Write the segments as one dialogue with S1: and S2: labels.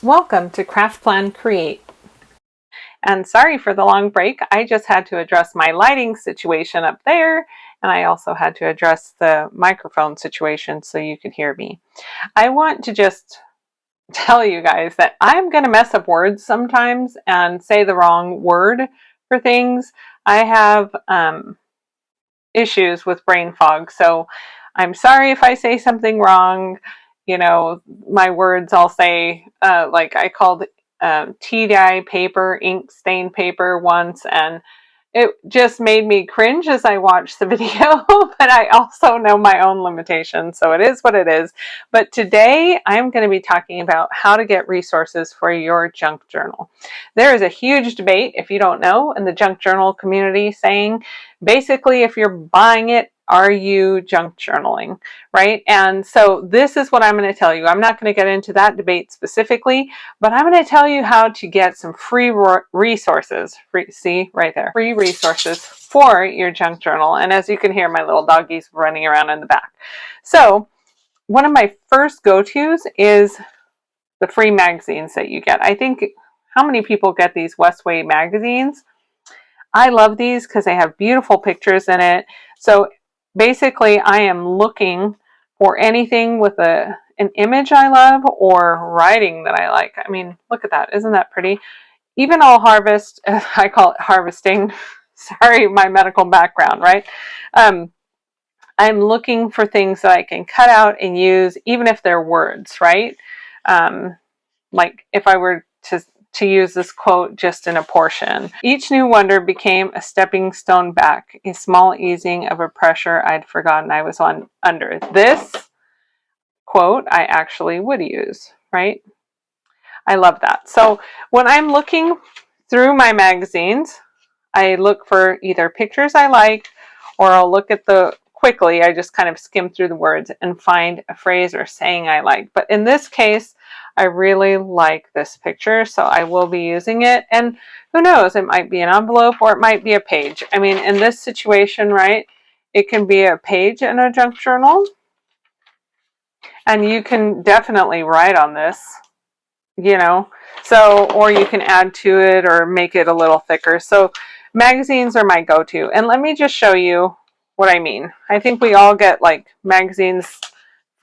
S1: Welcome to Craft Plan Create. And sorry for the long break. I just had to address my lighting situation up there, and I also had to address the microphone situation so you could hear me. I want to just tell you guys that I'm going to mess up words sometimes and say the wrong word for things. I have issues with brain fog, so I'm sorry if I say something wrong. You know, my words I'll say, like I called tea-dye paper, ink stained paper once, and it just made me cringe as I watched the video, but I also know my own limitations, so it is what it is. But today I'm going to be talking about how to get resources for your junk journal. There is a huge debate, if you don't know, in the junk journal community saying, basically, if you're buying it, are you junk journaling, right? And so this is what I'm going to tell you. I'm not going to get into that debate specifically, but I'm going to tell you how to get some free resources. See right there, free resources for your junk journal. And as you can hear, my little doggies running around in the back. So one of my first go-tos is the free magazines that you get. I think, how many people get these Westway magazines? I love these because they have beautiful pictures in it. So basically, I am looking for anything with an image I love or writing that I like. I mean, look at that. Isn't that pretty? Even All Harvest, I call it harvesting. Sorry, my medical background, right? I'm looking for things that I can cut out and use, even if they're words, right? Like if I were to use this quote just in a portion. Each new wonder became a stepping stone back, a small easing of a pressure I'd forgotten I was under. This quote I actually would use, right? I love that. So when I'm looking through my magazines, I look for either pictures I like, or I'll look at quickly, I just kind of skim through the words and find a phrase or saying I like. But in this case, I really like this picture, so I will be using it. And who knows, it might be an envelope or it might be a page. I mean, in this situation, right, it can be a page in a junk journal. And you can definitely write on this, you know, so, or you can add to it or make it a little thicker. So magazines are my go-to. And let me just show you what I mean. I think we all get like magazines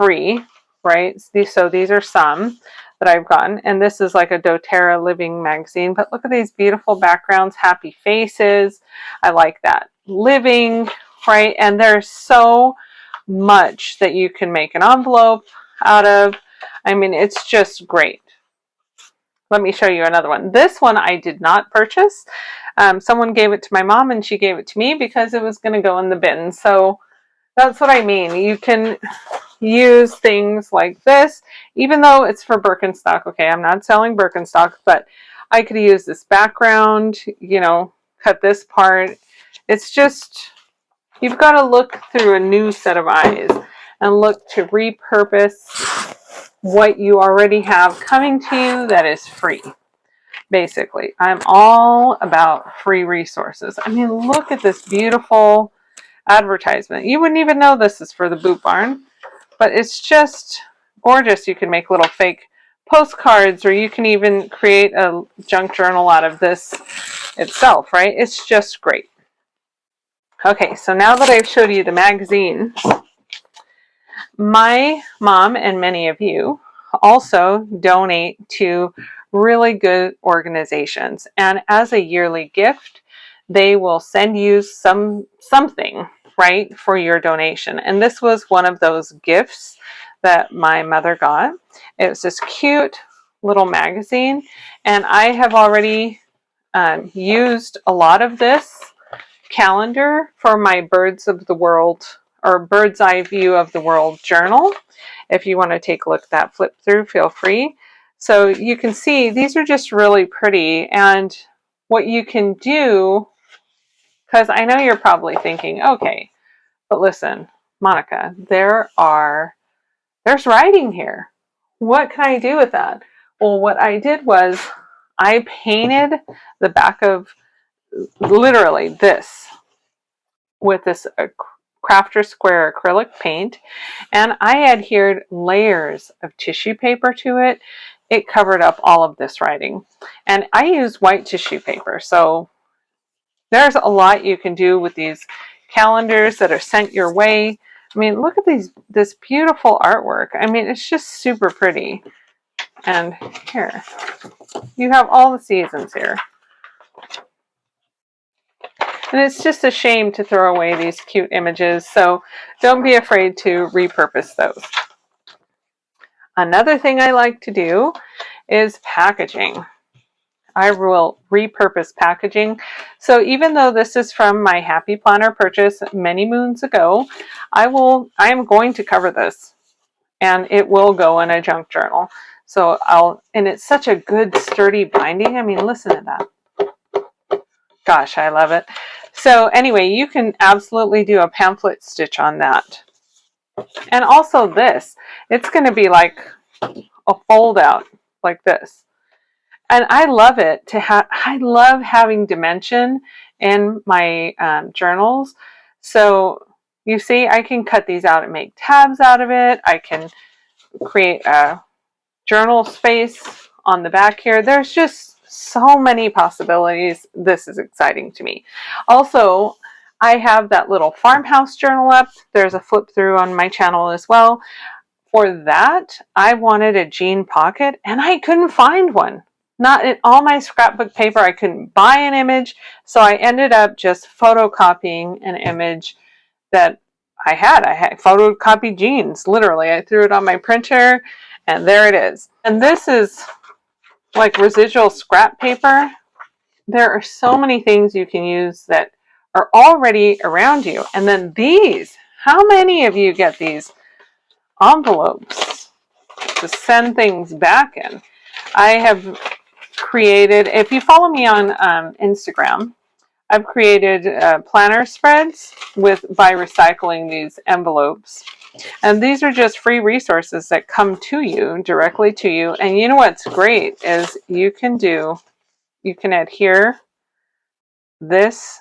S1: free, right? So these are some that I've gotten. And this is like a doTERRA Living magazine. But look at these beautiful backgrounds, happy faces. I like that. Living, right? And there's so much that you can make an envelope out of. I mean, it's just great. Let me show you another one. This one I did not purchase. Someone gave it to my mom and she gave it to me because it was going to go in the bin. So that's what I mean. You can use things like this, even though it's for Birkenstock. Okay, I'm not selling Birkenstock, but I could use this background, you know, cut this part. It's just, you've got to look through a new set of eyes and look to repurpose what you already have coming to you that is free. Basically, I'm all about free resources. I mean, look at this beautiful advertisement. You wouldn't even know this is for the Boot Barn, but it's just gorgeous. You can make little fake postcards, or you can even create a junk journal out of this itself, right? It's just great. Okay, so now that I've showed you the magazines, my mom and many of you also donate to really good organizations. And as a yearly gift, they will send you something, right, for your donation. And this was one of those gifts that my mother got. It was this cute little magazine. And I have already used a lot of this calendar for my Birds of the World or Bird's Eye View of the World journal. If you want to take a look at that flip through, feel free. So you can see these are just really pretty. And what you can do, because I know you're probably thinking, okay, but listen, Monica, there's writing here. What can I do with that? Well, what I did was I painted the back of literally this with this Crafter Square acrylic paint, and I adhered layers of tissue paper to it it covered up all of this writing. And I use white tissue paper, so there's a lot you can do with these calendars that are sent your way. I mean, look at this beautiful artwork. I mean, it's just super pretty. And here, you have all the seasons here. And it's just a shame to throw away these cute images, so don't be afraid to repurpose those. Another thing I like to do is packaging. I will repurpose packaging. So even though this is from my Happy Planner purchase many moons ago, I am going to cover this, and it will go in a junk journal. So and it's such a good sturdy binding. I mean, listen to that. Gosh, I love it. So anyway, you can absolutely do a pamphlet stitch on that. And also this, it's going to be like a fold out like this. And I love it I love having dimension in my journals. So you see, I can cut these out and make tabs out of it. I can create a journal space on the back here. There's just so many possibilities. This is exciting to me. Also, I have that little farmhouse journal up. There's a flip through on my channel as well. For that, I wanted a jean pocket and I couldn't find one. Not in all my scrapbook paper, I couldn't buy an image, so I ended up just photocopying an image that I had. I had photocopied jeans, literally. I threw it on my printer, and there it is. And this is like residual scrap paper. There are so many things you can use that are already around you. And then these, how many of you get these envelopes to send things back in? I have created, if you follow me on Instagram, I've created planner spreads by recycling these envelopes. And these are just free resources that come to you, directly to you. And you know what's great is you can adhere this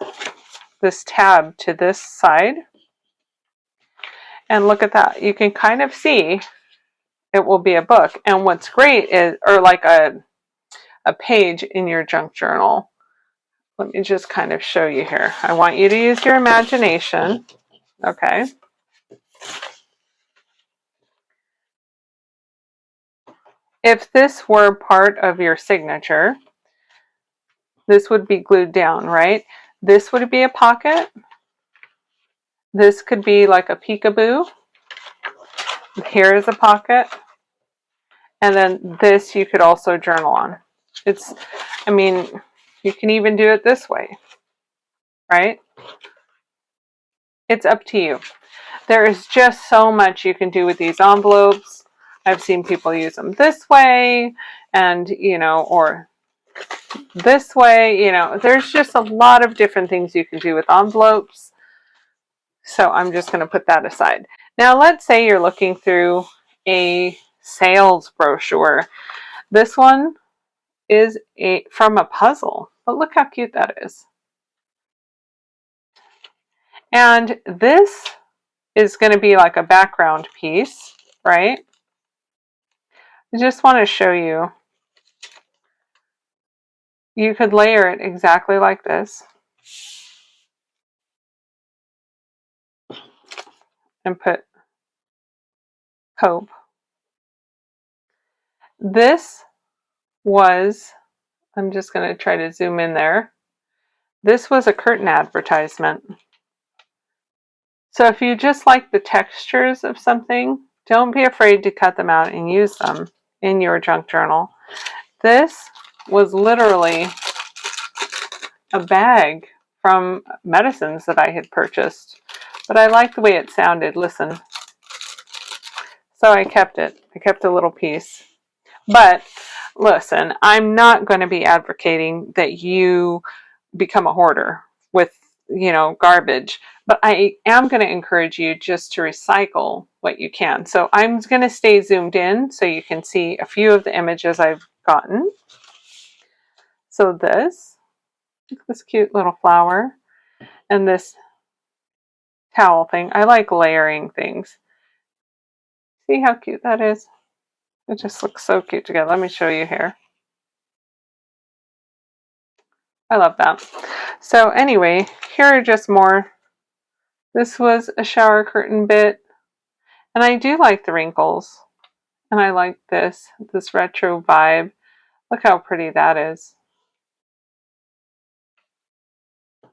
S1: tab to this side. And look at that. You can kind of see it will be a book. And what's great is, or like a page in your junk journal. Let me just kind of show you here. I want you to use your imagination. Okay. If this were part of your signature, this would be glued down, right? This would be a pocket. This could be like a peekaboo. Here is a pocket. And then this you could also journal on. I mean, you can even do it this way, right? It's up to you. There is just so much you can do with these envelopes. I've seen people use them this way and, or this way, there's just a lot of different things you can do with envelopes. So I'm just going to put that aside. Now, let's say you're looking through a sales brochure. This one is from a puzzle, but look how cute that is. And this is going to be like a background piece, right? I just want to show you. You could layer it exactly like this and put hope. This was, I'm just going to try to zoom in there. This was a curtain advertisement. So if you just like the textures of something, don't be afraid to cut them out and use them in your junk journal. This was literally a bag from medicines that I had purchased, but I liked the way it sounded. Listen. So I kept it. I kept a little piece. But listen, I'm not going to be advocating that you become a hoarder with, garbage. But I am going to encourage you just to recycle what you can. So I'm going to stay zoomed in so you can see a few of the images I've gotten. So this cute little flower and this towel thing. I like layering things. See how cute that is? It just looks so cute together. Let me show you here. I love that. So anyway, here are just more. This was a shower curtain bit. And I do like the wrinkles. And I like this retro vibe. Look how pretty that is.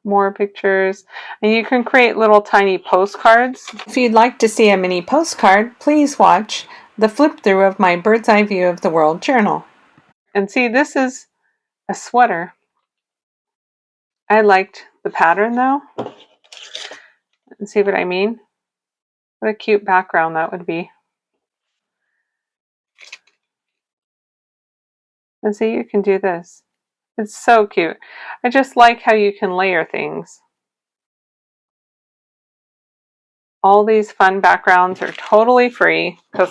S1: More pictures. And you can create little tiny postcards. If you'd like to see a mini postcard, please watch the flip through of my Bird's Eye View of the World journal. And see, this is a sweater. I liked the pattern though. And see what I mean? What a cute background that would be. And see, you can do this. It's so cute. I just like how you can layer things. All these fun backgrounds are totally free because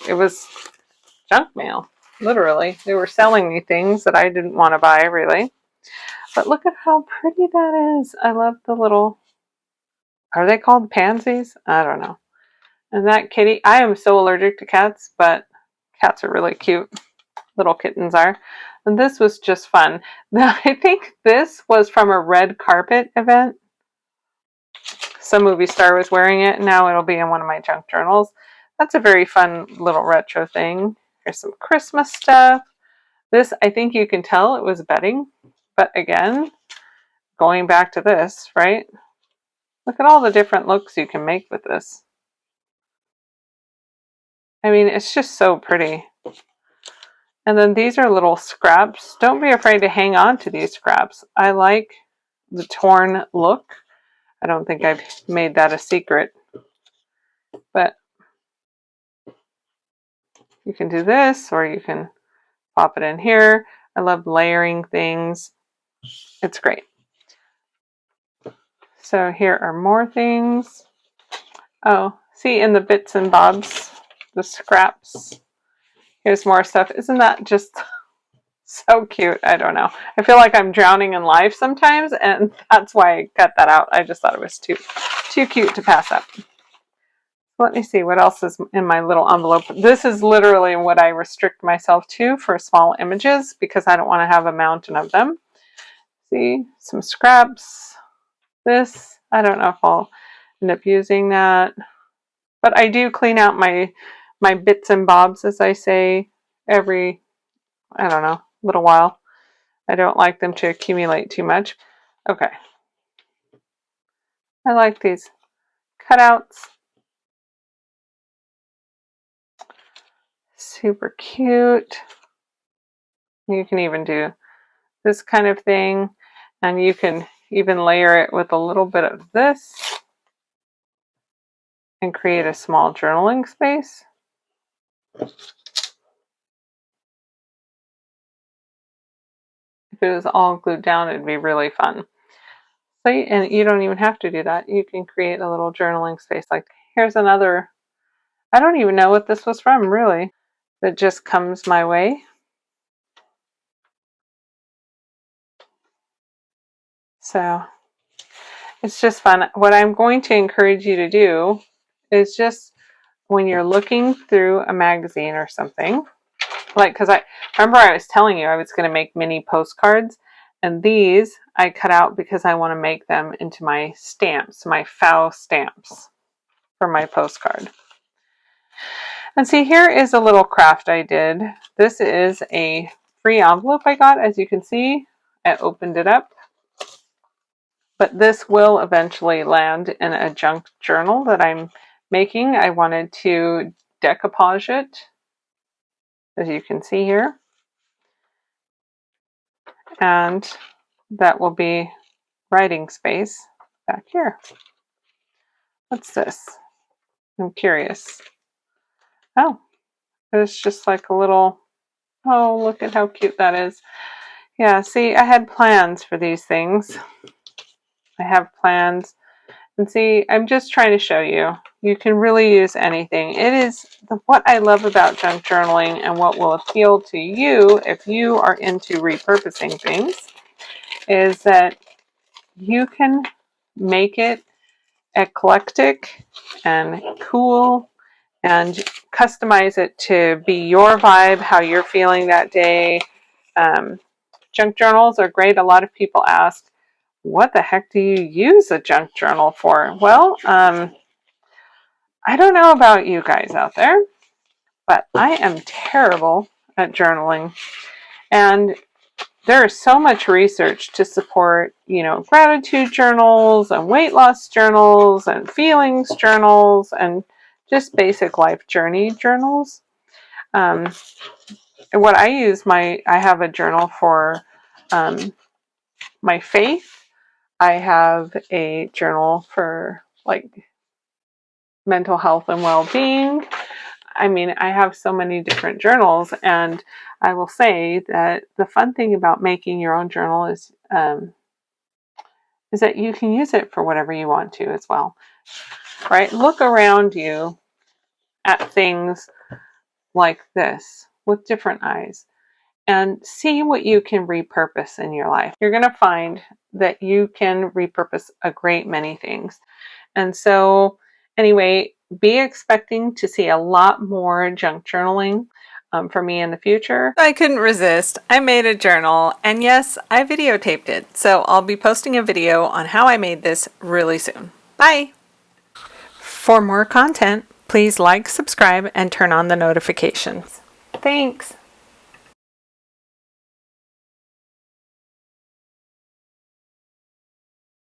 S1: it was junk mail, literally. They were selling me things that I didn't want to buy, really. But look at how pretty that is. I love the little, are they called pansies? I don't know. And that kitty, I am so allergic to cats, but cats are really cute. Little kittens are. And this was just fun. Now, I think this was from a red carpet event. Some movie star was wearing it. Now it'll be in one of my junk journals. That's a very fun little retro thing. Here's some Christmas stuff. This, I think you can tell it was bedding. But again, going back to this, right? Look at all the different looks you can make with this. I mean, it's just so pretty. And then these are little scraps. Don't be afraid to hang on to these scraps. I like the torn look. I don't think I've made that a secret. But you can do this, or you can pop it in here. I love layering things. It's great. So here are more things. Oh, see, in the bits and bobs, the scraps. Here's more stuff. Isn't that just so cute? I don't know. I feel like I'm drowning in life sometimes, and that's why I cut that out. I just thought it was too cute to pass up. Let me see what else is in my little envelope. This is literally what I restrict myself to for small images because I don't want to have a mountain of them. See, some scraps. This, I don't know if I'll end up using that. But I do clean out my bits and bobs, as I say, every, I don't know, little while. I don't like them to accumulate too much. Okay. I like these cutouts. Super cute. You can even do this kind of thing, and you can even layer it with a little bit of this and create a small journaling space. If it was all glued down, it'd be really fun. So, and you don't even have to do that. You can create a little journaling space. Like, here's another, I don't even know what this was from, really. That just comes my way. So it's just fun. What I'm going to encourage you to do is just when you're looking through a magazine or something, like, because I remember I was telling you I was going to make mini postcards, and these I cut out because I want to make them into my stamps, my faux stamps for my postcard. And see, here is a little craft I did. This is a free envelope I got, as you can see. I opened it up. But this will eventually land in a junk journal that I'm making. I wanted to decoupage it, as you can see here. And that will be writing space back here. What's this? I'm curious. Oh, it's just like a little, oh, look at how cute that is. Yeah, see, I had plans for these things. I have plans. And see, I'm just trying to show you. You can really use anything. It is what I love about junk journaling and what will appeal to you if you are into repurposing things is that you can make it eclectic and cool and customize it to be your vibe, how you're feeling that day. Junk journals are great. A lot of people ask, what the heck do you use a junk journal for? Well, I don't know about you guys out there, but I am terrible at journaling. And there is so much research to support, gratitude journals and weight loss journals and feelings journals and just basic life journey journals. What I use, I have a journal for my faith. I have a journal for like mental health and well-being. I mean, I have so many different journals, and I will say that the fun thing about making your own journal is that you can use it for whatever you want to as well, right? Look around you at things like this with different eyes and see what you can repurpose in your life. You're going to find that you can repurpose a great many things. And so, anyway, be expecting to see a lot more junk journaling for me in the future. I couldn't resist. I made a journal, and yes, I videotaped it. So I'll be posting a video on how I made this really soon. Bye! For more content, please like, subscribe, and turn on the notifications. Thanks!